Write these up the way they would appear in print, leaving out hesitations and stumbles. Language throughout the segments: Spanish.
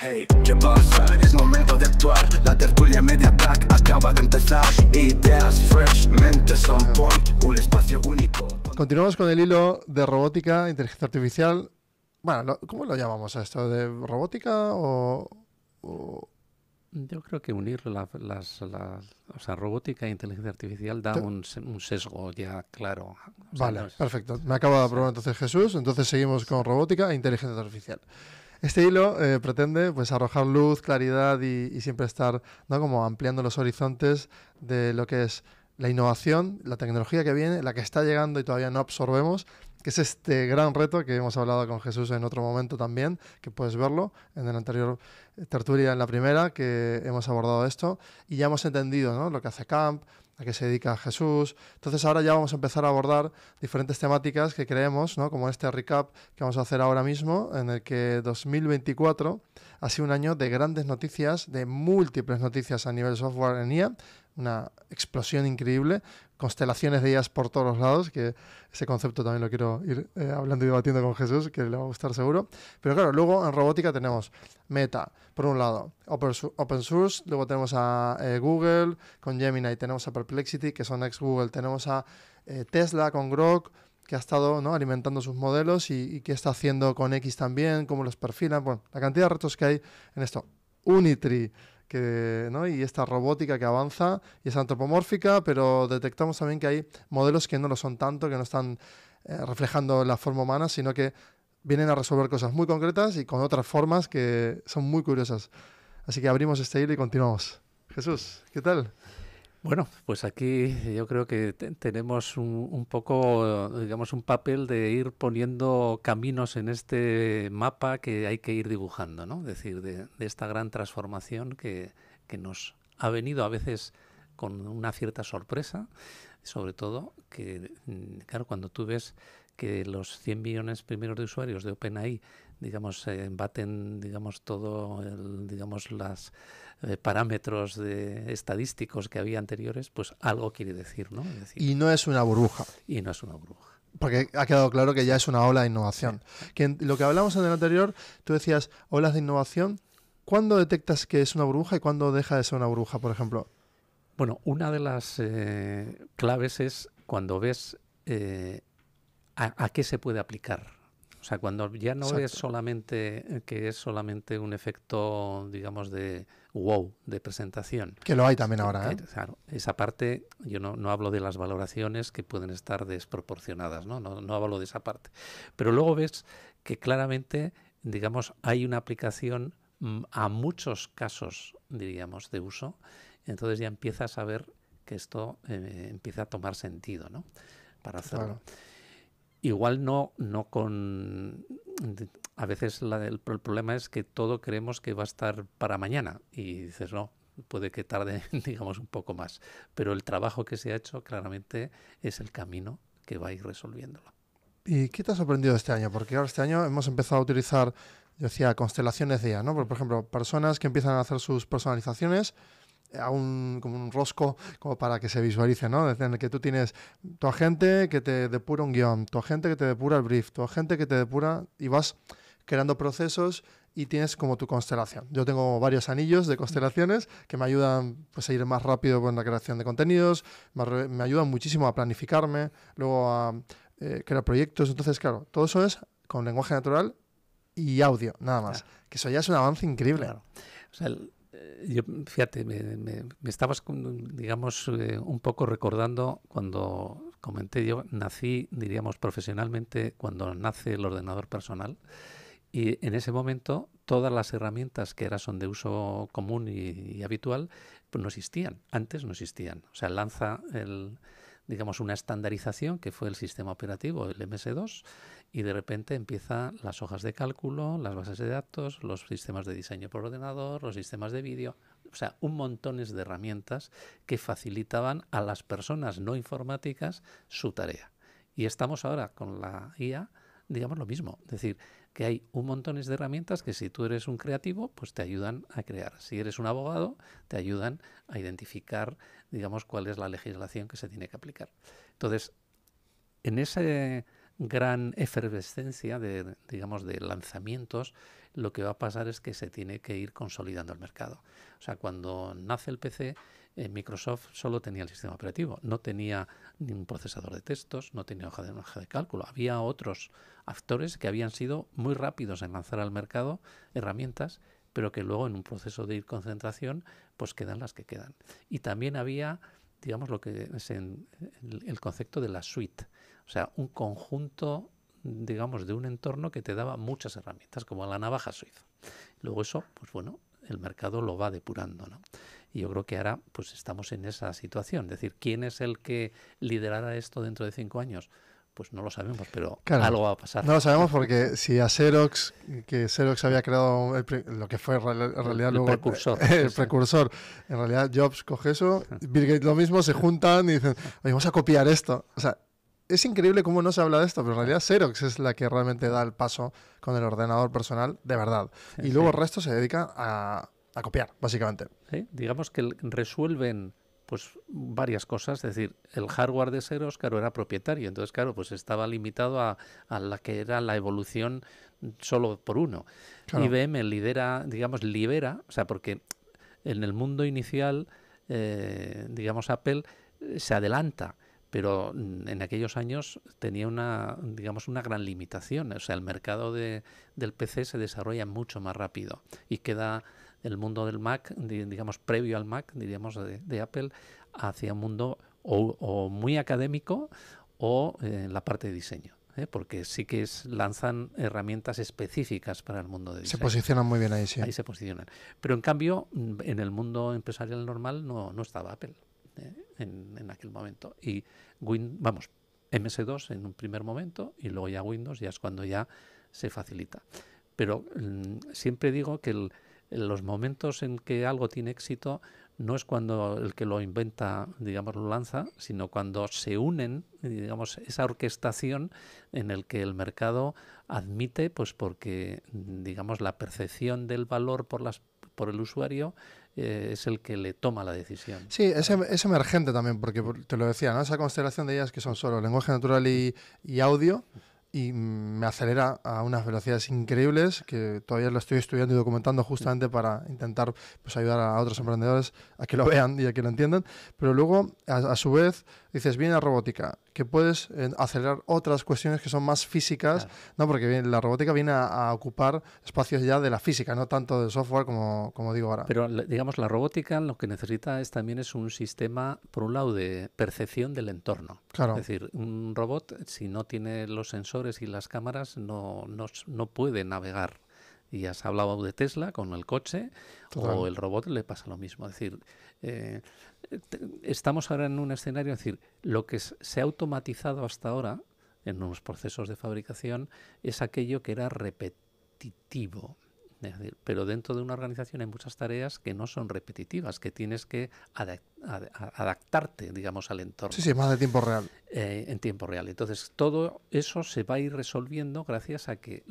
Hey, ¿qué pasa? Es momento de actuar. La tertulia Media Black acaba de empezar. Ideas fresh, mentes on point. Un espacio único. Continuamos con el hilo de robótica, inteligencia artificial. Bueno, ¿cómo lo llamamos a esto? ¿De robótica o...? Yo creo que unir o sea, robótica e inteligencia artificial da un sesgo ya claro. O sea, Vale, no es... perfecto. Me acaba de aprobar entonces Jesús, entonces seguimos con robótica e inteligencia artificial. Este hilo pretende pues arrojar luz, claridad y siempre estar, ¿no?, como ampliando los horizontes de lo que es la innovación, la tecnología que viene, la que está llegando y todavía no absorbemos, que es este gran reto que hemos hablado con Jesús en otro momento también, que puedes verlo en el anterior tertulia, en la primera, que hemos abordado esto, y ya hemos entendido, ¿no?, lo que hace Camp, a qué se dedica Jesús. Entonces ahora ya vamos a empezar a abordar diferentes temáticas que creemos, ¿no?, como este recap que vamos a hacer ahora mismo, en el que 2024 ha sido un año de grandes noticias, de múltiples noticias a nivel software en IA, una explosión increíble, constelaciones de IAs por todos los lados, que ese concepto también lo quiero ir hablando y debatiendo con Jesús, que le va a gustar seguro. Pero claro, luego en robótica tenemos Meta, por un lado, Open Source, luego tenemos a Google con Gemini, tenemos a Perplexity, que son ex-Google, tenemos a Tesla con Grok, que ha estado, ¿no?, alimentando sus modelos y qué está haciendo con X también, cómo los perfilan, bueno, la cantidad de retos que hay en esto. Unitree, ¿no?, y esta robótica que avanza y es antropomórfica, pero detectamos también que hay modelos que no lo son tanto, que no están reflejando la forma humana, sino que vienen a resolver cosas muy concretas y con otras formas que son muy curiosas. Así que abrimos este hilo y continuamos. Jesús, ¿qué tal? Bueno, pues aquí yo creo que tenemos un poco, digamos, un papel de ir poniendo caminos en este mapa que hay que ir dibujando, ¿no? Es decir, de esta gran transformación que nos ha venido a veces con una cierta sorpresa, sobre todo que, claro, cuando tú ves que los 100 millones primeros de usuarios de OpenAI, digamos, baten, digamos, todo, digamos, las parámetros estadísticos que había anteriores, pues algo quiere decir, ¿no? Es decir, y no es una burbuja. Y no es una burbuja. Porque ha quedado claro que ya es una ola de innovación. Sí. Que lo que hablamos en el anterior, tú decías olas de innovación. ¿Cuándo detectas que es una burbuja y cuándo deja de ser una burbuja, por ejemplo? Bueno, una de las claves es cuando ves a qué se puede aplicar. O sea, cuando ya no es solamente que es solamente un efecto, digamos, de wow, de presentación. Que lo hay también ahora, ¿eh? Claro, esa parte, yo no hablo de las valoraciones que pueden estar desproporcionadas, ¿no? No hablo de esa parte. Pero luego ves que claramente, digamos, hay una aplicación a muchos casos, diríamos, de uso. Entonces ya empiezas a ver que esto empieza a tomar sentido, ¿no?, para hacerlo. Claro. Igual no con... A veces el problema es que todo creemos que va a estar para mañana y dices, no, puede que tarde, digamos, un poco más. Pero el trabajo que se ha hecho claramente es el camino que va a ir resolviéndolo. ¿Y qué te ha sorprendido este año? Porque ahora este año hemos empezado a utilizar, yo decía, constelaciones de IA, ¿no? Por ejemplo, personas que empiezan a hacer sus personalizaciones como un rosco, como para que se visualice, ¿no? En el que tú tienes tu agente que te depura un guión, tu agente que te depura el brief, tu agente que te depura, y vas creando procesos y tienes como tu constelación. Yo tengo varios anillos de constelaciones que me ayudan, pues, a ir más rápido con la creación de contenidos, me ayudan muchísimo a planificarme, luego a crear proyectos. Entonces, claro, todo eso es con lenguaje natural y audio, nada más. Claro. Que eso ya es un avance increíble. Claro. O sea, yo, fíjate, me estabas, digamos, un poco recordando cuando comenté, yo nací, diríamos, profesionalmente cuando nace el ordenador personal, y en ese momento todas las herramientas que ahora son de uso común y habitual, pues no existían. Antes no existían. O sea, lanza digamos, una estandarización que fue el sistema operativo, el MS2, y de repente empiezan las hojas de cálculo, las bases de datos, los sistemas de diseño por ordenador, los sistemas de vídeo, o sea, un montón de herramientas que facilitaban a las personas no informáticas su tarea. Y estamos ahora con la IA, digamos, lo mismo. Es decir, que hay un montón de herramientas que si tú eres un creativo, pues te ayudan a crear. Si eres un abogado, te ayudan a identificar, digamos, cuál es la legislación que se tiene que aplicar. Entonces, en ese, gran efervescencia digamos, de lanzamientos, lo que va a pasar es que se tiene que ir consolidando el mercado. O sea, cuando nace el PC, Microsoft solo tenía el sistema operativo, no tenía ni un procesador de textos, no tenía hoja de cálculo. Había otros actores que habían sido muy rápidos en lanzar al mercado herramientas, pero que luego en un proceso de concentración pues quedan las que quedan. Y también había, digamos, lo que es el concepto de la suite, o sea, un conjunto, digamos, de un entorno que te daba muchas herramientas, como la navaja suiza. Luego eso, pues bueno, el mercado lo va depurando, ¿no? Y yo creo que ahora pues estamos en esa situación. Es decir, ¿quién es el que liderará esto dentro de 5 años? Pues no lo sabemos, pero claro, algo va a pasar. No lo sabemos porque si a Xerox, que Xerox había creado lo que fue en realidad el luego precursor. el precursor, en realidad Jobs coge eso, Bill Gates lo mismo, se juntan y dicen, oye, vamos a copiar esto. O sea, es increíble cómo no se habla de esto, pero en realidad Xerox es la que realmente da el paso con el ordenador personal, de verdad. Sí, y luego sí. el resto se dedica a copiar, básicamente. ¿Sí? Digamos que resuelven pues varias cosas, es decir, el hardware de Xerox, claro, era propietario, entonces, claro, pues estaba limitado a la que era la evolución solo por uno. Claro. IBM lidera, digamos, libera, o sea, porque en el mundo inicial, digamos, Apple se adelanta, pero en aquellos años tenía una gran limitación, o sea, el mercado del PC se desarrolla mucho más rápido y queda el mundo del Mac, digamos, previo al Mac, diríamos, de Apple, hacia un mundo o muy académico o en la parte de diseño, porque sí que lanzan herramientas específicas para el mundo de diseño. Se posicionan muy bien ahí, sí. Ahí se posicionan. Pero en cambio, en el mundo empresarial normal no estaba Apple en aquel momento. Y MS2 en un primer momento y luego ya Windows ya es cuando ya se facilita. Pero siempre digo que los momentos en que algo tiene éxito no es cuando el que lo inventa, digamos, lo lanza, sino cuando se unen, digamos, esa orquestación en el que el mercado admite, pues porque, digamos, la percepción del valor por el usuario es el que le toma la decisión. Sí, es emergente también, porque te lo decía, ¿no? Esa constelación de ellas que son solo lenguaje natural y audio, y me acelera a unas velocidades increíbles que todavía lo estoy estudiando y documentando justamente para intentar pues ayudar a otros emprendedores a que lo vean y a que lo entiendan. Pero luego, a su vez, dices, viene la robótica, que puedes acelerar otras cuestiones que son más físicas, claro, ¿no? Porque la robótica viene a ocupar espacios ya de la física, no tanto del software como digo ahora. Pero, digamos, la robótica lo que necesita también es un sistema, por un lado, de percepción del entorno. Claro. Es decir, un robot, si no tiene los sensores y las cámaras, no puede navegar. Y has hablado de Tesla con el coche. Total. O el robot le pasa lo mismo. Es decir, estamos ahora en un escenario, es decir, lo que se ha automatizado hasta ahora en los procesos de fabricación es aquello que era repetitivo. Es decir, pero dentro de una organización hay muchas tareas que no son repetitivas, que tienes que adaptarte, digamos, al entorno. Sí, más de tiempo real. En tiempo real. Entonces, todo eso se va a ir resolviendo gracias a que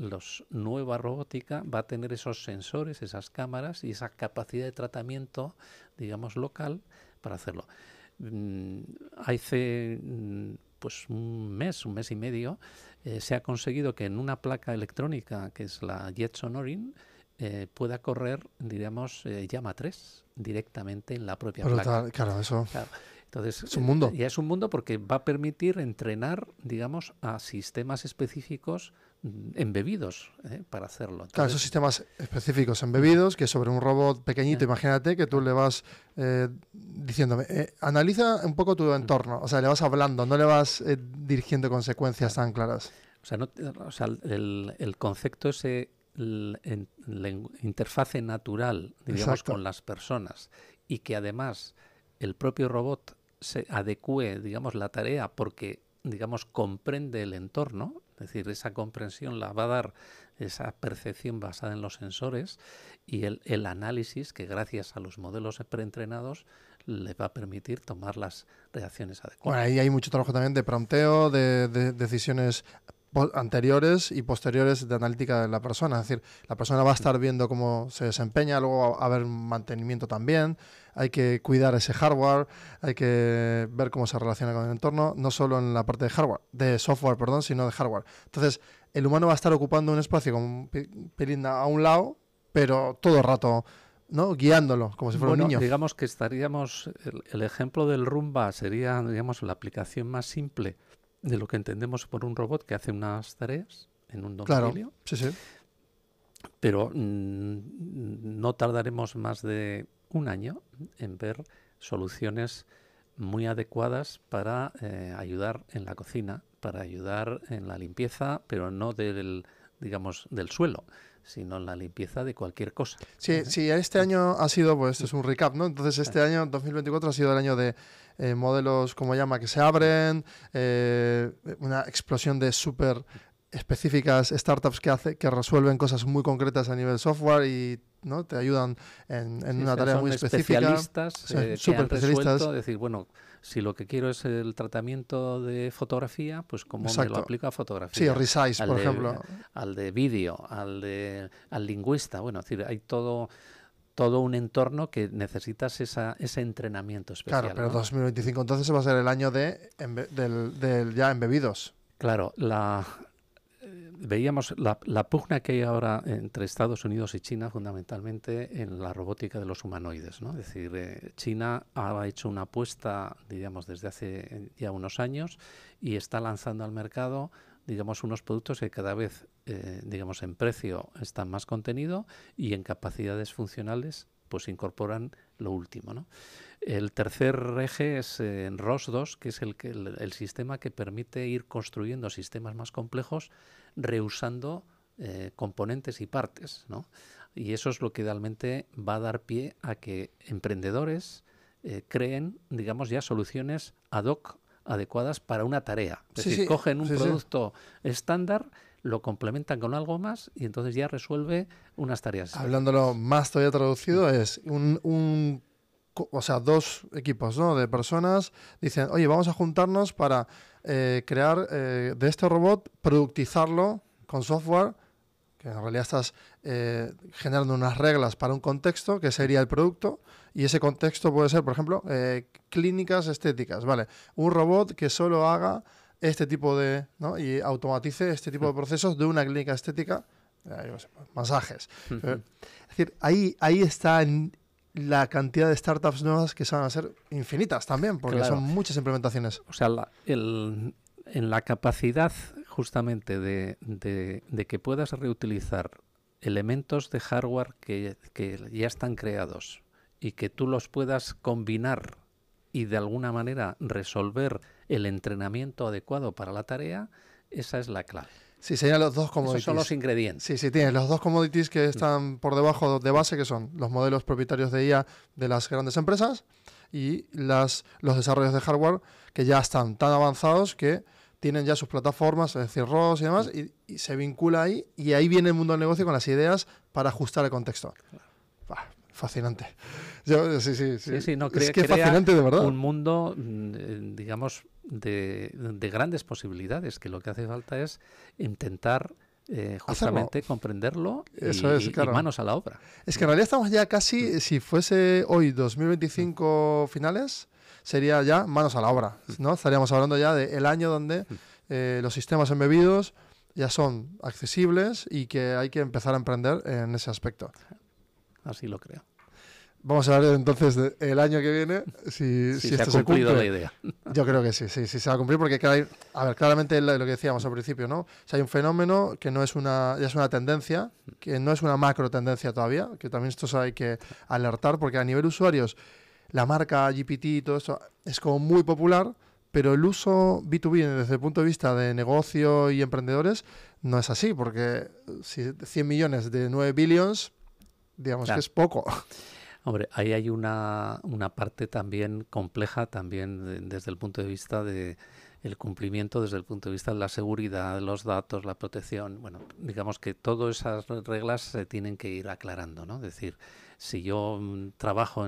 nueva robótica va a tener esos sensores, esas cámaras y esa capacidad de tratamiento, digamos, local para hacerlo. Hace pues un mes y medio, se ha conseguido que en una placa electrónica, que es la Jetson Orin, pueda correr, diríamos, llama 3 directamente en la propia placa. Claro, eso. Claro. Entonces, es un mundo. Ya es un mundo porque va a permitir entrenar, digamos, a sistemas específicos embebidos para hacerlo. Entonces, claro, esos sistemas específicos embebidos, que sobre un robot pequeñito, imagínate que tú le vas diciéndome, analiza un poco tu entorno, o sea, le vas hablando, no le vas dirigiendo consecuencias tan claras. O sea, el concepto ese, la interfase natural, digamos, exacto, con las personas, y que además el propio robot se adecue, digamos, la tarea porque, digamos, comprende el entorno, es decir, esa comprensión la va a dar esa percepción basada en los sensores y el análisis que gracias a los modelos preentrenados le va a permitir tomar las reacciones adecuadas. Bueno, ahí hay mucho trabajo también de prompteo, de decisiones anteriores y posteriores de analítica de la persona. Es decir, la persona va a estar viendo cómo se desempeña, luego va a haber mantenimiento también, hay que cuidar ese hardware, hay que ver cómo se relaciona con el entorno, no solo en la parte de hardware, de software, perdón, sino de hardware. Entonces, el humano va a estar ocupando un espacio con un pelín a un lado, pero todo el rato, ¿no?, guiándolo, como si fuera un niño. Digamos que estaríamos, el ejemplo del Roomba sería, digamos, la aplicación más simple de lo que entendemos por un robot que hace unas tareas en un domicilio. Claro, sí, sí. Pero no tardaremos más de un año en ver soluciones muy adecuadas para ayudar en la cocina, para ayudar en la limpieza, pero no digamos, del suelo, sino en la limpieza de cualquier cosa. Sí, sí, este año ha sido, pues esto es un recap, ¿no? Entonces este año, 2024, ha sido el año de modelos, como llama, que se abren, una explosión de súper específicas startups que resuelven cosas muy concretas a nivel software y, ¿no?, te ayudan en una tarea son muy específica. Especialistas Sí, que han especialistas. resuelto, decir, bueno, si lo que quiero es el tratamiento de fotografía, pues cómo me lo aplico a fotografía. Sí, Resize, por ejemplo. Al de vídeo, al lingüista. Bueno, es decir, hay todo un entorno que necesitas ese entrenamiento especial. Claro, pero ¿no? 2025 entonces va a ser el año del ya embebidos. Claro, veíamos la pugna que hay ahora entre Estados Unidos y China, fundamentalmente en la robótica de los humanoides, ¿no? Es decir, China ha hecho una apuesta, digamos, desde hace ya unos años y está lanzando al mercado, digamos, unos productos que cada vez, digamos, en precio están más contenido y en capacidades funcionales pues incorporan lo último, ¿no? El tercer eje es en ROS2, que es el sistema que permite ir construyendo sistemas más complejos reusando componentes y partes, ¿no? Y eso es lo que idealmente va a dar pie a que emprendedores creen, digamos, ya soluciones ad hoc adecuadas para una tarea. Es decir, cogen un producto estándar, lo complementan con algo más y entonces ya resuelve unas tareas. Hablándolo más todavía traducido, es o sea, dos equipos, ¿no?, de personas dicen, oye, vamos a juntarnos para crear de este robot, productizarlo con software, que en realidad estás generando unas reglas para un contexto, que sería el producto, y ese contexto puede ser, por ejemplo, clínicas estéticas, ¿vale? Un robot que solo haga este tipo de, ¿no?, y automatice este tipo de procesos de una clínica estética, masajes. Es decir, ahí está la cantidad de startups nuevas que se van a ser infinitas también, porque son muchas implementaciones. O sea, en la capacidad justamente de que puedas reutilizar elementos de hardware que ya están creados y que tú los puedas combinar y de alguna manera resolver el entrenamiento adecuado para la tarea, esa es la clave. Sí, serían los dos commodities. Esos son los ingredientes. Sí, tienes los dos commodities que están por debajo de base, que son los modelos propietarios de IA de las grandes empresas y los desarrollos de hardware que ya están tan avanzados que tienen ya sus plataformas, es decir, ROS y demás, y se vincula ahí, y ahí viene el mundo del negocio con las ideas para ajustar el contexto. Fascinante. Sí, no, es que es fascinante, de verdad. Un mundo, digamos, de grandes posibilidades, que lo que hace falta es intentar justamente comprenderlo y manos a la obra. Es que en realidad estamos ya casi, si fuese hoy 2025 finales, sería ya manos a la obra, ¿no? Estaríamos hablando ya del año donde los sistemas embebidos ya son accesibles y que hay que empezar a emprender en ese aspecto. Así lo creo. Vamos a ver entonces el año que viene si esto se cumple. La idea. Yo creo que sí se va a cumplir porque claramente lo que decíamos al principio, ¿no? O sea, hay un fenómeno que ya es una tendencia, que no es una macro tendencia todavía, que también esto hay que alertar porque a nivel usuarios la marca GPT y todo esto es como muy popular, pero el uso B2B desde el punto de vista de negocio y emprendedores no es así, porque si 100 millones de 9 billions, digamos que es poco. Hombre, ahí hay una parte también compleja, también desde el punto de vista de el cumplimiento, desde el punto de vista de la seguridad, de los datos, la protección. Bueno, digamos que todas esas reglas se tienen que ir aclarando, ¿no? Es decir, si yo trabajo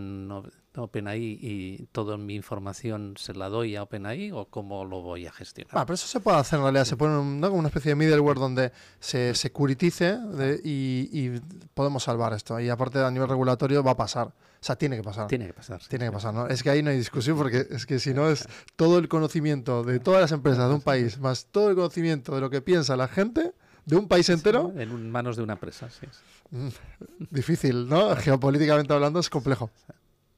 OpenAI y toda mi información se la doy a OpenAI o cómo lo voy a gestionar? Pero eso se puede hacer en realidad. Se pone ¿no? como una especie de middleware donde se securitice y podemos salvar esto. Y aparte a nivel regulatorio va a pasar. O sea, tiene que pasar. Tiene que pasar. Tiene que pasar, ¿no? Es que ahí no hay discusión porque es que si no es todo el conocimiento de todas las empresas de un país más todo el conocimiento de lo que piensa la gente de un país entero. Sí, en manos de una empresa, sí. Difícil, ¿no? Geopolíticamente hablando es complejo.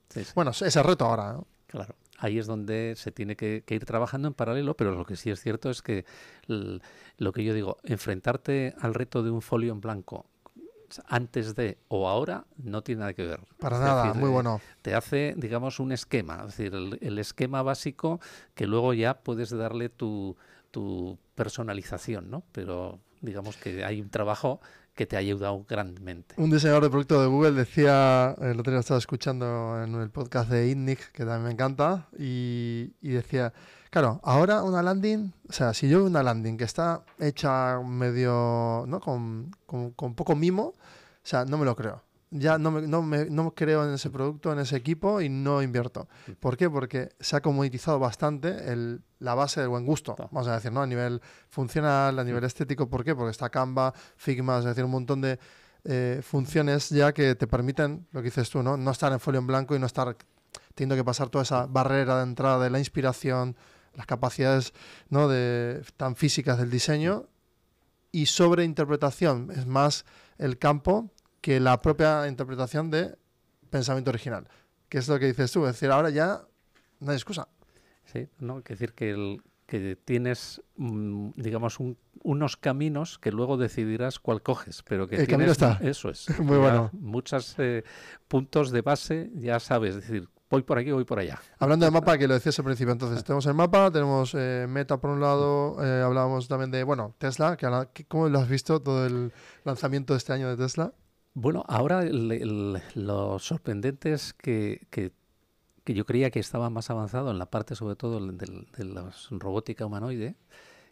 Sí, sí. Bueno, ese es el reto ahora, ¿no? Claro. Ahí es donde se tiene que ir trabajando en paralelo, pero lo que sí es cierto es que lo que yo digo, enfrentarte al reto de un folio en blanco antes de o ahora no tiene nada que ver. Para nada, decir, muy bueno. Te hace, digamos, un esquema, es decir, el esquema básico que luego ya puedes darle tu personalización, ¿no? Pero digamos que hay un trabajo que te ha ayudado grandemente. Un diseñador de producto de Google decía, el otro día estaba escuchando en el podcast de INNIC, que también me encanta, y decía, claro, ahora una landing, o sea, si yo veo una landing que está hecha medio, ¿no? con poco mimo, o sea, no me lo creo. Ya no creo en ese producto, en ese equipo y no invierto. ¿Por qué? Porque se ha comoditizado bastante la base del buen gusto, vamos a decir, ¿no? A nivel funcional, a nivel estético. ¿Por qué? Porque está Canva, Figma, es decir, un montón de funciones ya que te permiten, lo que dices tú, ¿no? No estar en folio en blanco y no estar teniendo que pasar toda esa barrera de entrada de la inspiración, las capacidades, ¿no? tan físicas del diseño y sobreinterpretación. Es más el campo que la propia interpretación de pensamiento original, que es lo que dices tú, es decir, ahora ya no hay excusa. Sí, ¿no? Es decir, que tienes, digamos, unos caminos que luego decidirás cuál coges, pero que el tienes, camino está. Eso es. Muy bueno. Muchos puntos de base ya sabes, es decir, voy por aquí, voy por allá. Hablando de mapa, que lo decías al principio, entonces tenemos el mapa, tenemos Meta por un lado, hablábamos también de, Tesla, ¿cómo lo has visto todo el lanzamiento de este año de Tesla? Bueno, ahora lo sorprendente es que yo creía que estaba más avanzado en la parte sobre todo de la robótica humanoide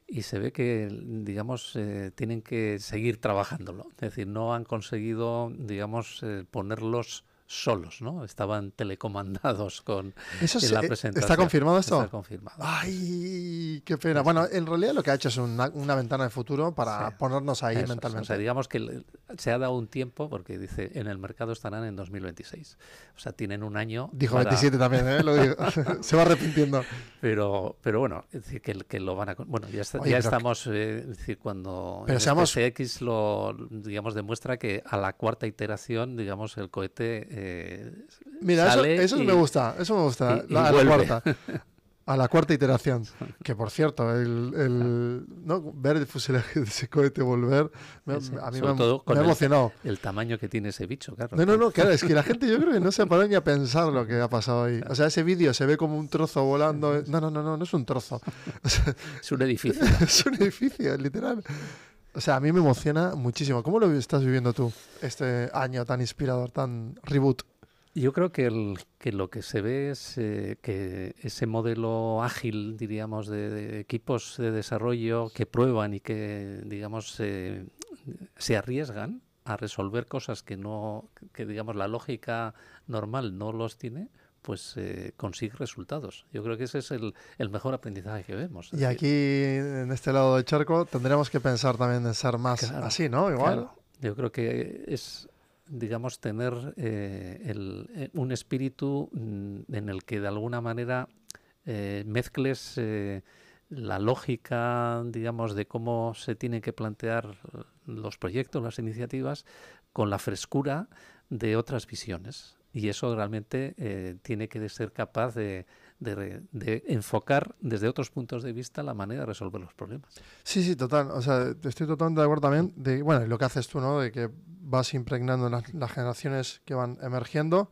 y se ve que, digamos, tienen que seguir trabajándolo. Es decir, no han conseguido, digamos, ponerlos solos, ¿no? Estaban telecomandados en la presentación. ¿Está confirmado esto? Está confirmado. ¡Ay, qué pena! Bueno, en realidad lo que ha hecho es una ventana de futuro para ponernos ahí mentalmente. O sea, digamos que se ha dado un tiempo, porque dice, en el mercado estarán en 2026. O sea, tienen un año. Dijo 27 también, ¿eh? Lo digo. Se va arrepintiendo. Pero bueno, es decir, que lo van a... Bueno, ya estamos, es decir, cuando SpaceX digamos, demuestra que a la cuarta iteración, digamos, el cohete mira, sale eso me gusta, a la cuarta iteración, que por cierto, ¿no? ver el fuselaje de ese cohete volver, a mí me ha emocionado. El tamaño que tiene ese bicho, claro. No, claro, es que la gente yo creo que no se ha parado ni a pensar lo que ha pasado ahí. O sea, ese vídeo se ve como un trozo volando. No es un trozo. O sea, es un edificio. Es un edificio, literal. O sea, a mí me emociona muchísimo. ¿Cómo lo estás viviendo tú, este año tan inspirador, tan reboot? Yo creo que lo que se ve es que ese modelo ágil, diríamos, de equipos de desarrollo que prueban y que, digamos, se arriesgan a resolver cosas que digamos, la lógica normal no los tiene, pues consigue resultados. Yo creo que ese es el mejor aprendizaje que vemos. Y aquí, en este lado del charco, tendremos que pensar también en ser más así, ¿no? Igual. Claro. Yo creo que es, digamos, tener un espíritu en el que de alguna manera mezcles la lógica, digamos, de cómo se tienen que plantear los proyectos, las iniciativas, con la frescura de otras visiones. Y eso realmente tiene que ser capaz de enfocar desde otros puntos de vista la manera de resolver los problemas. Sí, total. O sea, estoy totalmente de acuerdo también de, lo que haces tú, ¿no? De que vas impregnando en las generaciones que van emergiendo.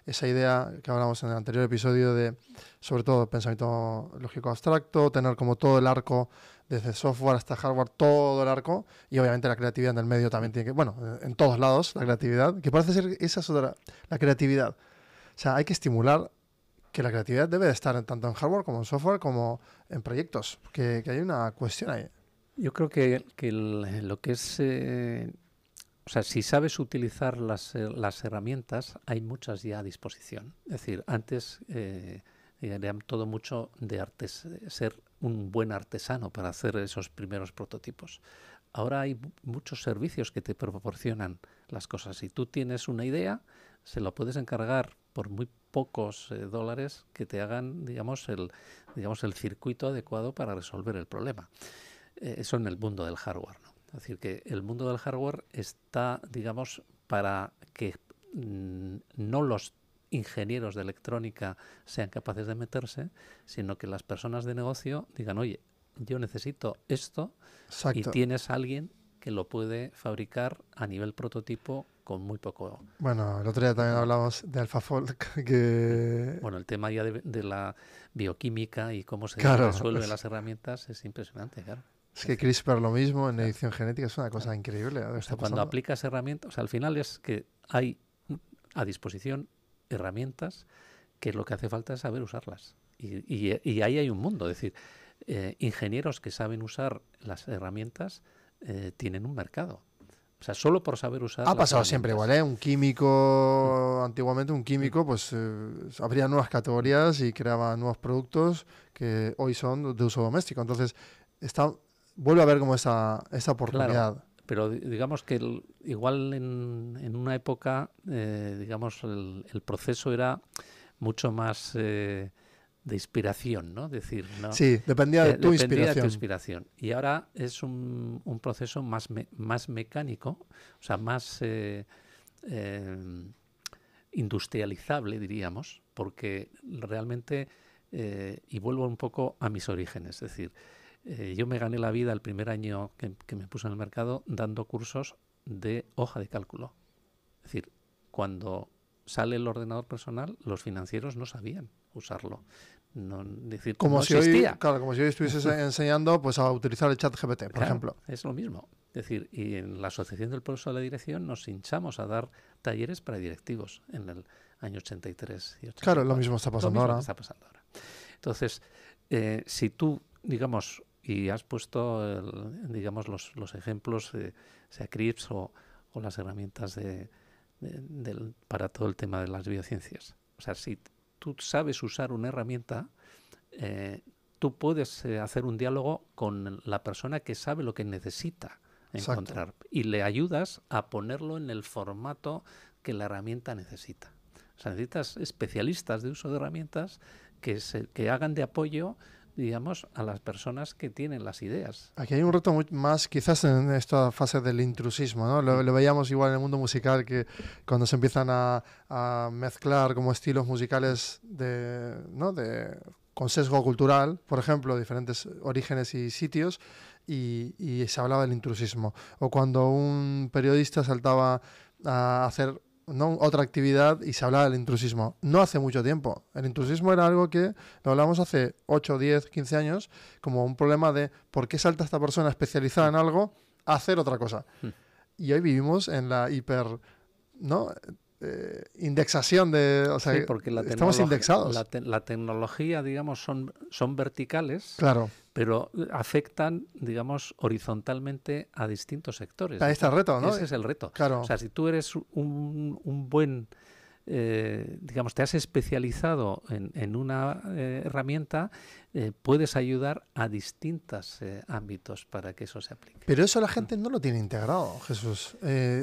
Esa idea que hablamos en el anterior episodio de, sobre todo, pensamiento lógico abstracto, tener como todo el arco, desde software hasta hardware, todo el arco, y obviamente la creatividad en el medio también tiene que, en todos lados, la creatividad, que parece ser esa es otra, la creatividad. O sea, hay que estimular que la creatividad debe de estar tanto en hardware como en software, como en proyectos, que hay una cuestión ahí. Yo creo que lo que es O sea, si sabes utilizar las herramientas, hay muchas ya a disposición. Es decir, antes era todo mucho de ser un buen artesano para hacer esos primeros prototipos. Ahora hay muchos servicios que te proporcionan las cosas. Si tú tienes una idea, se lo puedes encargar por muy pocos dólares que te hagan, digamos, el circuito adecuado para resolver el problema. Eso en el mundo del hardware, ¿no? Es decir, que el mundo del hardware está, digamos, para que no los ingenieros de electrónica sean capaces de meterse, sino que las personas de negocio digan, oye, yo necesito esto. Exacto. Y tienes a alguien que lo puede fabricar a nivel prototipo con muy poco. Bueno, el otro día también hablamos de AlphaFold, que... Bueno, el tema ya de la bioquímica y cómo se resuelven las herramientas es impresionante, claro. Es que CRISPR lo mismo en edición genética, es una cosa increíble. O sea, cuando aplicas herramientas, o sea, al final es que hay a disposición herramientas que lo que hace falta es saber usarlas. Y ahí hay un mundo, es decir, ingenieros que saben usar las herramientas tienen un mercado. O sea, solo por saber usar. Ha pasado siempre igual, ¿eh? Un químico, antiguamente un químico, pues abría nuevas categorías y creaba nuevos productos que hoy son de uso doméstico. Entonces, vuelve a haber como esa oportunidad. Claro, pero digamos que igual en una época, digamos, el proceso era mucho más de inspiración, ¿no? Decir, ¿no? Sí, dependía de tu inspiración. Y ahora es un proceso más mecánico, o sea, más industrializable, diríamos, porque realmente, y vuelvo un poco a mis orígenes, es decir, yo me gané la vida el primer año que me puse en el mercado dando cursos de hoja de cálculo. Es decir, cuando sale el ordenador personal, los financieros no sabían usarlo. Como si hoy estuvieses enseñando pues a utilizar el chat GPT, por ejemplo. Es lo mismo. Es decir, y en la Asociación del Progreso de la Dirección nos hinchamos a dar talleres para directivos en el año 83 y 84. Claro, lo mismo está pasando ahora. Entonces, si tú, digamos, y has puesto, digamos, los ejemplos, sea CRISPR o las herramientas para todo el tema de las biociencias. O sea, si tú sabes usar una herramienta, tú puedes hacer un diálogo con la persona que sabe lo que necesita encontrar. Exacto. Y le ayudas a ponerlo en el formato que la herramienta necesita. O sea, necesitas especialistas de uso de herramientas que hagan de apoyo, digamos, a las personas que tienen las ideas. Aquí hay un reto más quizás en esta fase del intrusismo, ¿no? Lo veíamos igual en el mundo musical, que cuando se empiezan a mezclar como estilos musicales con sesgo cultural, por ejemplo, diferentes orígenes y sitios, y se hablaba del intrusismo. O cuando un periodista saltaba a hacer otra actividad y se hablaba del intrusismo. No hace mucho tiempo. El intrusismo era algo que lo hablamos hace 8, 10, 15 años como un problema de por qué salta esta persona especializada en algo a hacer otra cosa. Y hoy vivimos en la indexación de... O sea, sí, porque estamos indexados. La tecnología, digamos, son verticales, claro, pero afectan, digamos, horizontalmente a distintos sectores. Ahí está el reto, ¿no? Ese es el reto. Claro. O sea, si tú eres un buen... digamos, te has especializado en una herramienta, puedes ayudar a distintos ámbitos para que eso se aplique. Pero eso la gente no lo tiene integrado, Jesús.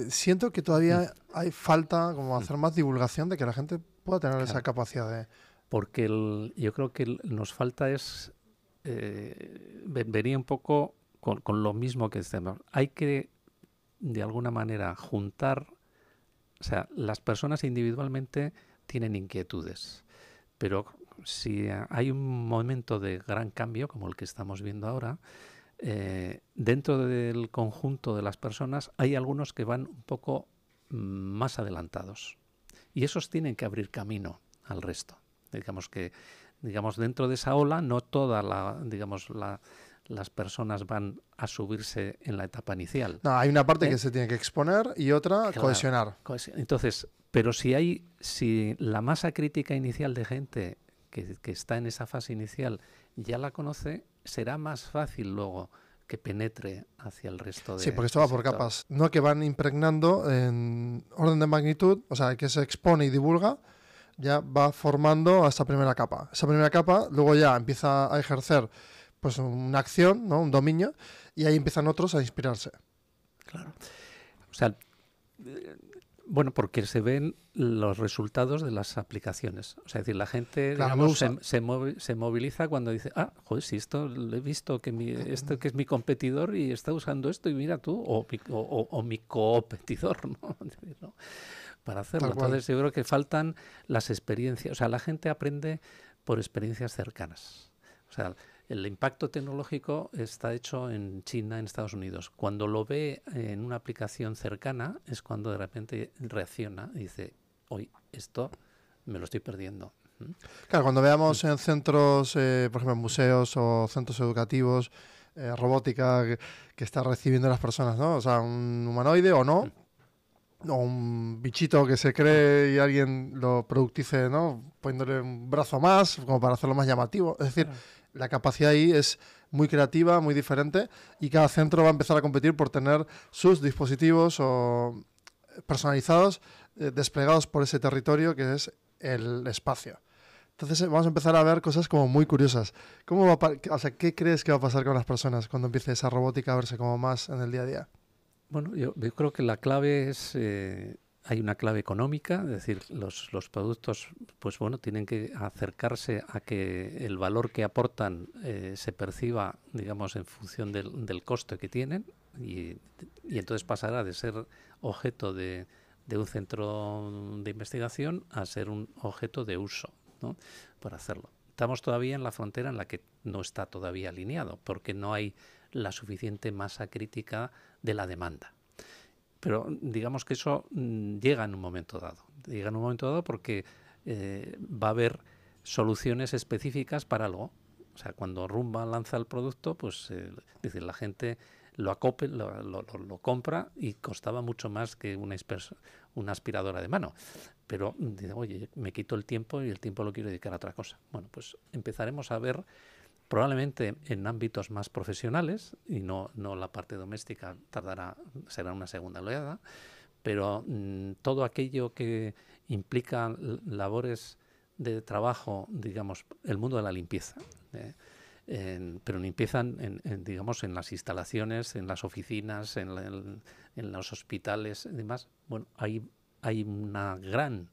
Siento que todavía hay falta como hacer más divulgación de que la gente pueda tener esa capacidad de... Porque yo creo que nos falta venía un poco con lo mismo que decimos. Hay que, de alguna manera, juntar. O sea, las personas individualmente tienen inquietudes, pero si hay un momento de gran cambio, como el que estamos viendo ahora, dentro del conjunto de las personas hay algunos que van un poco más adelantados y esos tienen que abrir camino al resto. Digamos dentro de esa ola no las personas van a subirse en la etapa inicial. No, hay una parte que se tiene que exponer y otra cohesionar. Entonces, pero si la masa crítica inicial de gente que está en esa fase inicial ya la conoce, será más fácil luego que penetre hacia el resto de... Sí, porque esto va por capas, no que van impregnando en orden de magnitud, o sea, que se expone y divulga, ya va formando a esta primera capa. Esa primera capa luego ya empieza a ejercer pues una acción, ¿no? Un dominio, y ahí empiezan otros a inspirarse. Claro. O sea, bueno, porque se ven los resultados de las aplicaciones. O sea, es decir, la gente Claro, digamos, se moviliza cuando dice, joder, si esto lo he visto, que esto que es mi competidor y está usando esto y mira tú, o mi competidor, ¿no? Para hacerlo. Entonces yo creo que faltan las experiencias. O sea, la gente aprende por experiencias cercanas. O sea, el impacto tecnológico está hecho en China, en Estados Unidos. Cuando lo ve en una aplicación cercana es cuando de repente reacciona y dice, oye, esto me lo estoy perdiendo. Claro, cuando veamos en centros, por ejemplo, en museos o centros educativos, robótica que está recibiendo a las personas, ¿no? O sea, un humanoide o no, o un bichito que se cree y alguien lo productice, ¿no? Poniéndole un brazo más, como para hacerlo más llamativo. Es decir, la capacidad ahí es muy creativa, muy diferente, y cada centro va a empezar a competir por tener sus dispositivos o personalizados, desplegados por ese territorio que es el espacio. Entonces vamos a empezar a ver cosas como muy curiosas. O sea, ¿qué crees que va a pasar con las personas cuando empiece esa robótica a verse como más en el día a día? Bueno, yo creo que la clave es, hay una clave económica, es decir, los productos, pues bueno, tienen que acercarse a que el valor que aportan se perciba, digamos, en función del coste que tienen y entonces pasará de ser objeto de un centro de investigación a ser un objeto de uso, ¿no? Para hacerlo. Estamos todavía en la frontera en la que no está todavía alineado, porque no hay la suficiente masa crítica de la demanda. Pero digamos que eso llega en un momento dado. Llega en un momento dado porque va a haber soluciones específicas para algo. O sea, cuando Rumba lanza el producto, pues dice, la gente lo compra y costaba mucho más que una aspiradora de mano. Pero dice, oye, me quito el tiempo y el tiempo lo quiero dedicar a otra cosa. Bueno, pues empezaremos a ver probablemente en ámbitos más profesionales, y no la parte doméstica será una segunda oleada, pero todo aquello que implica labores de trabajo, digamos, el mundo de la limpieza, pero limpieza digamos, en las instalaciones, en las oficinas, en los hospitales y demás. Bueno, hay una gran,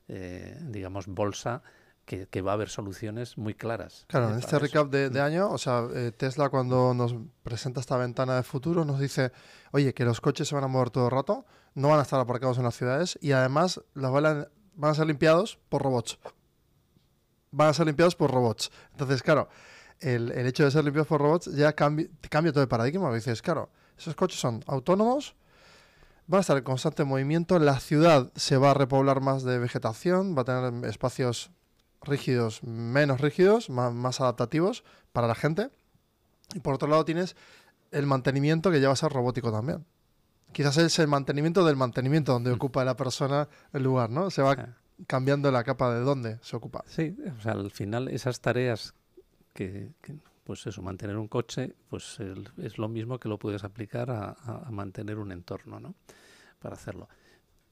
digamos, bolsa que va a haber soluciones muy claras. Claro, en este recap de año, o sea, Tesla cuando nos presenta esta ventana de futuro nos dice, oye, que los coches se van a mover todo el rato, no van a estar aparcados en las ciudades y además van a ser limpiados por robots. Van a ser limpiados por robots. Entonces, claro, el hecho de ser limpiados por robots ya cambia todo el paradigma. Dices, claro, esos coches son autónomos, van a estar en constante movimiento, la ciudad se va a repoblar más de vegetación, va a tener espacios rígidos, menos rígidos, más adaptativos para la gente. Y por otro lado tienes el mantenimiento, que ya va a ser robótico también. Quizás es el mantenimiento del mantenimiento donde ocupa la persona el lugar, ¿no? Se va cambiando la capa de dónde se ocupa. Sí, o sea, al final esas tareas que pues eso, mantener un coche, pues es lo mismo que lo puedes aplicar a mantener un entorno, ¿no? Para hacerlo.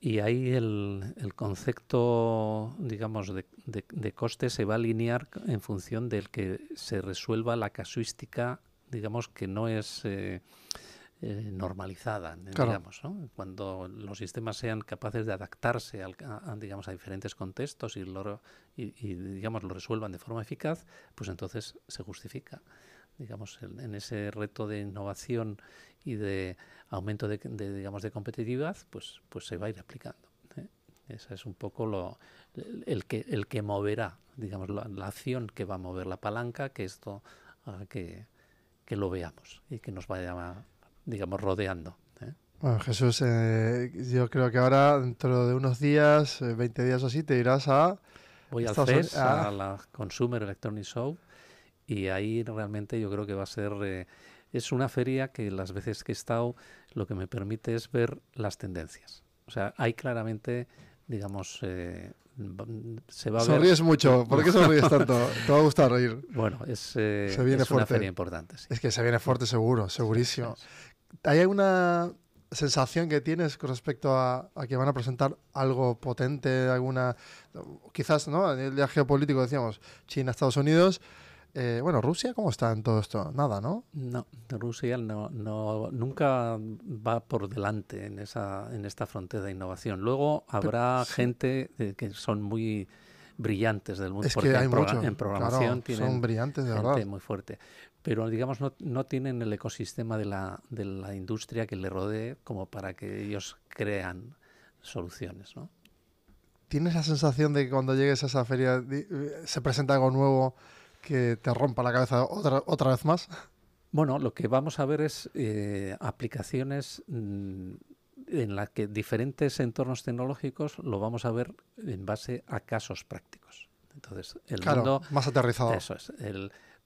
Y ahí el concepto, digamos, de coste se va a alinear en función del que se resuelva la casuística, digamos, que no es normalizada, claro, digamos, ¿no? Cuando los sistemas sean capaces de adaptarse digamos, a diferentes contextos y digamos, lo resuelvan de forma eficaz, pues entonces se justifica. Digamos, en ese reto de innovación y de aumento digamos, de competitividad, pues se va a ir aplicando. Esa es un poco el que moverá, digamos, la acción que va a mover la palanca, que esto haga que lo veamos y que nos vaya, digamos, rodeando. Bueno, Jesús, yo creo que ahora, dentro de unos días, 20 días o así, te irás Voy al CES, a la Consumer Electronics Show, y ahí realmente yo creo que va a ser... es una feria que las veces que he estado lo que me permite es ver las tendencias. O sea, hay claramente digamos, se va a ver... Sonríes mucho. ¿Por qué sonríes tanto? Te va a gustar reír. Bueno, es viene una fuerte. feria importante. Sí. Es que se viene fuerte seguro, segurísimo. ¿Hay alguna sensación que tienes con respecto a que van a presentar algo potente, alguna, quizás, ¿no? En el día geopolítico decíamos China, Estados Unidos, bueno, Rusia, ¿cómo está en todo esto? Nada, ¿no? No, Rusia nunca va por delante en esta frontera de innovación. Luego habrá gente que son muy brillantes del mundo, Es porque que hay mucho, en programación claro, tienen son brillantes de gente verdad. muy fuerte. Pero digamos no tienen el ecosistema de la industria que le rodee como para que ellos crean soluciones, ¿no? ¿Tienes la sensación de que cuando llegues a esa feria se presenta algo nuevo que te rompa la cabeza otra vez más? Bueno, lo que vamos a ver es aplicaciones en las que diferentes entornos tecnológicos lo vamos a ver en base a casos prácticos. Entonces, el mundo más aterrizado. Eso es,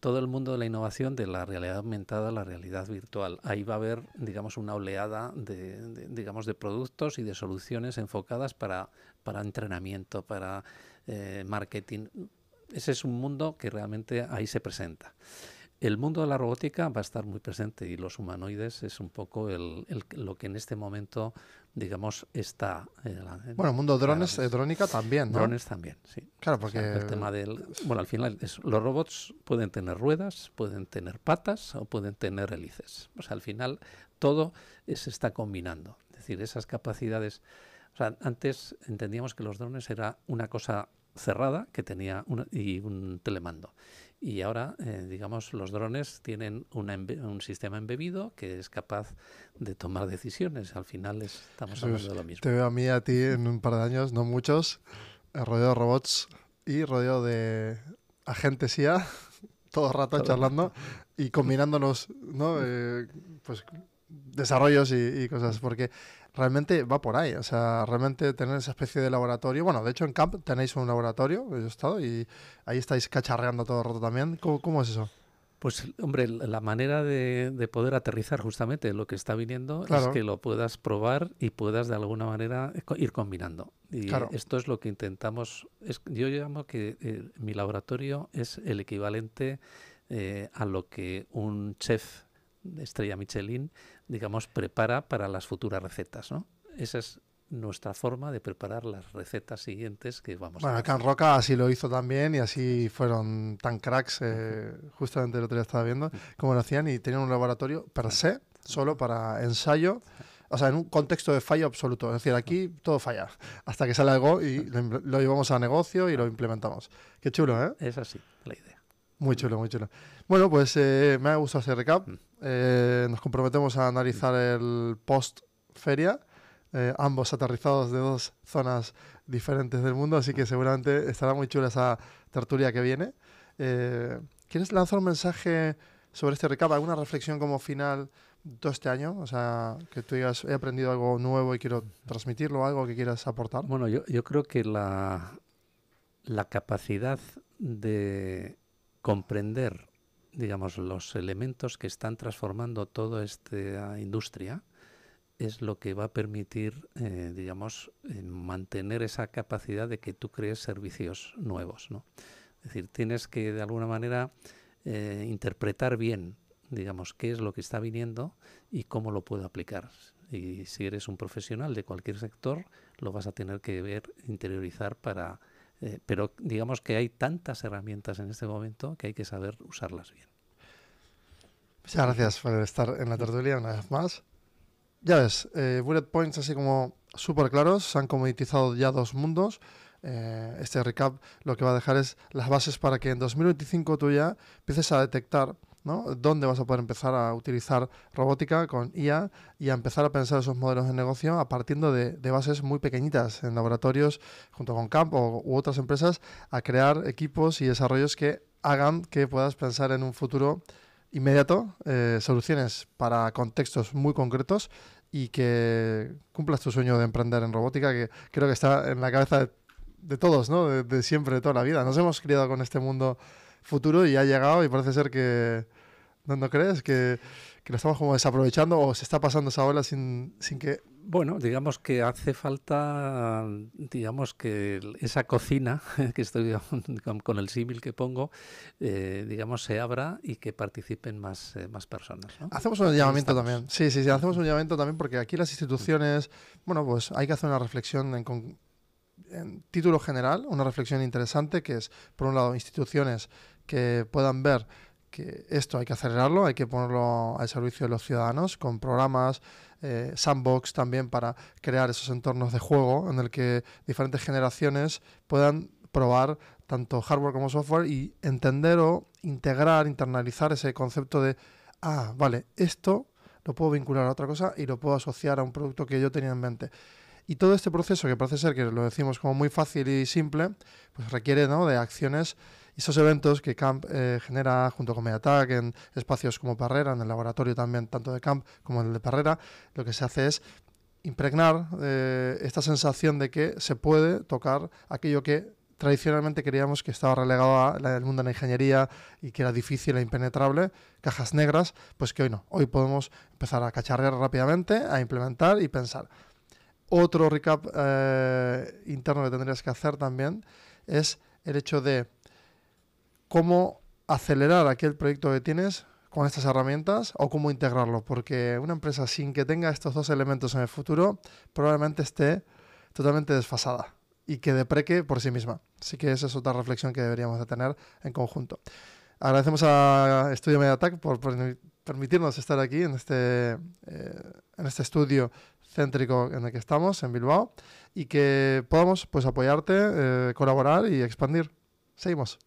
todo el mundo de la innovación, de la realidad aumentada a la realidad virtual. Ahí va a haber, digamos, una oleada de productos y de soluciones enfocadas para entrenamiento, para marketing. Ese es un mundo que realmente ahí se presenta. El mundo de la robótica va a estar muy presente y los humanoides es un poco lo que en este momento, digamos, está... bueno, el mundo drones, drónica también, ¿no? Drones también, sí. Claro, porque... O sea, el tema bueno, al final los robots pueden tener ruedas, pueden tener patas o pueden tener hélices. O sea, al final todo se está combinando. Es decir, esas capacidades... O sea, antes entendíamos que los drones era una cosa cerrada que tenía un telemando. Y ahora, digamos, los drones tienen un sistema embebido que es capaz de tomar decisiones. Al final estamos hablando de lo mismo. Te veo a mí y a ti en un par de años, no muchos, rodeado de robots y rodeado de agentes IA, todo el rato charlando y combinándonos, ¿no? Pues desarrollos y cosas, porque realmente va por ahí, o sea, realmente tener esa especie de laboratorio. Bueno, de hecho en Camp tenéis un laboratorio, yo he estado, y ahí estáis cacharreando todo el rato también. ¿Cómo es eso? Pues, hombre, la manera de poder aterrizar justamente lo que está viniendo es que lo puedas probar y puedas de alguna manera ir combinando. Y esto es lo que intentamos. Yo llamo que mi laboratorio es el equivalente a lo que un chef de estrella Michelin, digamos, prepara para las futuras recetas, ¿no? Esa es nuestra forma de preparar las recetas siguientes que vamos a hacer. Can Roca así lo hizo también y así fueron tan cracks, justamente el otro día estaba viendo cómo lo hacían y tenían un laboratorio per se, solo para ensayo, o sea, en un contexto de fallo absoluto. Es decir, aquí todo falla, hasta que sale algo y lo llevamos a negocio y lo implementamos. Qué chulo, ¿eh? Es así la idea. Muy chulo, muy chulo. Bueno, pues me ha gustado hacer recap. Nos comprometemos a analizar el post-feria, ambos aterrizados de dos zonas diferentes del mundo, así que seguramente estará muy chula esa tertulia que viene. ¿Quieres lanzar un mensaje sobre este recap? ¿Alguna reflexión como final de todo este año? O sea, que tú digas, he aprendido algo nuevo y quiero transmitirlo, algo que quieras aportar. Bueno, yo creo que la capacidad de comprender, digamos, los elementos que están transformando toda esta industria es lo que va a permitir, digamos, mantener esa capacidad de que tú crees servicios nuevos, ¿no? Es decir, tienes que, de alguna manera, interpretar bien, digamos, qué es lo que está viniendo y cómo lo puedo aplicar. Y si eres un profesional de cualquier sector, lo vas a tener que ver, interiorizar para... pero digamos que hay tantas herramientas en este momento que hay que saber usarlas bien. Muchas gracias por estar en la tertulia una vez más. Ya ves, bullet points así como súper claros, se han comoditizado ya dos mundos. Este recap lo que va a dejar es las bases para que en 2025 tú ya empieces a detectar, ¿no?, dónde vas a poder empezar a utilizar robótica con IA y a empezar a pensar esos modelos de negocio a partir de bases muy pequeñitas en laboratorios junto con Camp u otras empresas, a crear equipos y desarrollos que hagan que puedas pensar en un futuro inmediato, soluciones para contextos muy concretos y que cumplas tu sueño de emprender en robótica, que creo que está en la cabeza de todos, ¿no? De siempre, de toda la vida. Nos hemos criado con este mundo futuro y ha llegado y parece ser que, ¿no crees? Que lo estamos como desaprovechando o se está pasando esa ola sin que Bueno, digamos que hace falta, digamos que esa cocina que estoy con el símil que pongo, digamos, se abra y que participen más personas, ¿no? Hacemos un Ahí llamamiento estamos. también. Sí, sí, sí, hacemos un llamamiento también porque aquí las instituciones, bueno, pues hay que hacer una reflexión en título general, una reflexión interesante que es, por un lado, instituciones que puedan ver que esto hay que acelerarlo, hay que ponerlo al servicio de los ciudadanos con programas, sandbox también para crear esos entornos de juego en el que diferentes generaciones puedan probar tanto hardware como software y entender o integrar, internalizar ese concepto de, vale, esto lo puedo vincular a otra cosa y lo puedo asociar a un producto que yo tenía en mente. Y todo este proceso, que parece ser que lo decimos como muy fácil y simple, pues requiere, ¿no?, de acciones y esos eventos que Camp genera junto con Mediatak en espacios como Parrera, en el laboratorio también, tanto de Camp como en el de Parrera. Lo que se hace es impregnar esta sensación de que se puede tocar aquello que tradicionalmente creíamos que estaba relegado al mundo de la ingeniería y que era difícil e impenetrable, cajas negras, pues que hoy no. Hoy podemos empezar a cacharrear rápidamente, a implementar y pensar. Otro recap interno que tendrías que hacer también es el hecho de cómo acelerar aquel proyecto que tienes con estas herramientas o cómo integrarlo, porque una empresa sin que tenga estos dos elementos en el futuro probablemente esté totalmente desfasada y que depreque por sí misma. Así que esa es otra reflexión que deberíamos de tener en conjunto. Agradecemos a Estudio Mediatak por permitirnos estar aquí en este estudio céntrico en el que estamos, en Bilbao, y que podamos pues apoyarte, colaborar y expandir. Seguimos.